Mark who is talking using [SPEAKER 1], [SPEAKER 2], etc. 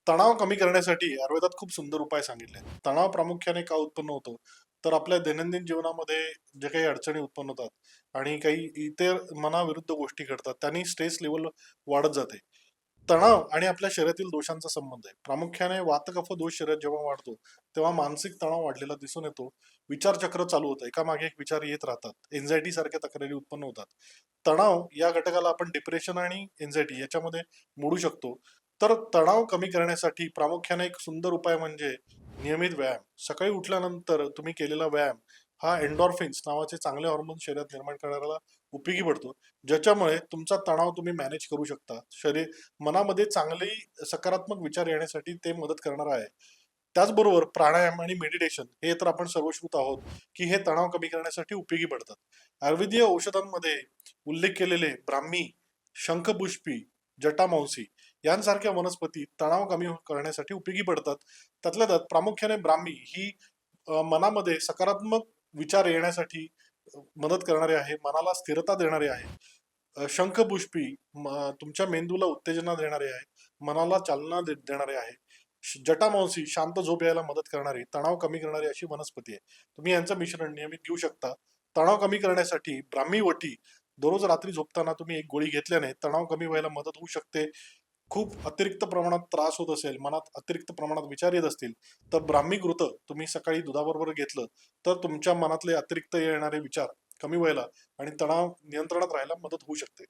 [SPEAKER 1] तणाव कमी करण्यासाठी आयुर्वेदात खूप सुंदर उपाय सांगितले आहेत. तणाव प्रामुख्याने का उत्पन्न होतो? तर आपल्या दैनंदिन जीवनामध्ये जे काही अडचणी उत्पन्न होतात आणि काही इतर मनाविरुद्ध गोष्टी घडतात, त्यांनी स्ट्रेस लेव्हल वाढत जाते. तणाव आणि आपल्या शरीरातील दोषांचा संबंध आहे. प्रामुख्याने वात-कफ दोष शरीरात जेव्हा वाढतो, तेव्हा मानसिक तणाव वाढलेला दिसून येतो. विचारचक्र चालू होतं. एकामागे एक विचार येत राहतात. एन्झायटी सारख्या तक्रारी उत्पन्न होतात. तणाव या घटकाला आपण डिप्रेशन आणि एन्झायटी याच्यामध्ये मोडू शकतो. तर तणाव कमी करण्यासाठी प्रामुख्याने एक सुंदर उपाय म्हणजे नियमित व्यायाम. सकाळी उठल्यानंतर तुम्ही केलेला व्यायाम हा एन्डॉर्फिन्स नावाचे चांगले हार्मोन्स शरीरात निर्माण करायला उपयोगी पडतो. ज्याच्यामुळे तुमचा तणाव तुम्ही मॅनेज करू शकता. मनामध्ये चांगली सकारात्मक विचार येण्यासाठी ते मदत करणार आहे. त्याचबरोबर प्राणायाम आणि मेडिटेशन हे तर आपण सर्वश्रुत आहोत, की हे तणाव कमी करण्यासाठी उपयोगी पडतात. आयुर्वेदीय औषधांमध्ये उल्लेख केलेले ब्राह्मी, शंखपुष्पी, जटामांसी यांसारख्या वनस्पती तणाव कमी करण्यासाठी उपयोगी पडतात. त्यातल्या त्यात प्रामुख्याने ब्राह्मी ही मनामध्ये सकारात्मक विचार येण्यासाठी मदत करणारे आहे. मनाला स्थिरता देणारे आहे. शंखपुष्पी तुमच्या मेंदूला उत्तेजना देणारे आहे. मनाला चालना देणारे आहे. जटामांसी शांत झोप यायला मदत करणारी, तणाव कमी करणारी अशी वनस्पती आहे. तुम्ही यांचं मिश्रण नियमित घेऊ शकता. तणाव कमी करण्यासाठी ब्राह्मी वटी दररोज रात्री झोपताना तुम्ही एक गोळी घेतल्याने तणाव कमी व्हायला मदत होऊ शकते. खूप अतिरिक्त प्रमाणात त्रास होत असेल, मनात अतिरिक्त प्रमाणात विचार येत असतील, तर ब्राह्मी घृत तुम्ही सकाळी दुधाबरोबर घेतलं, तर तुमच्या मनातले अतिरिक्त येणारे विचार कमी व्हायला आणि तणाव नियंत्रणात राहायला मदत होऊ शकते.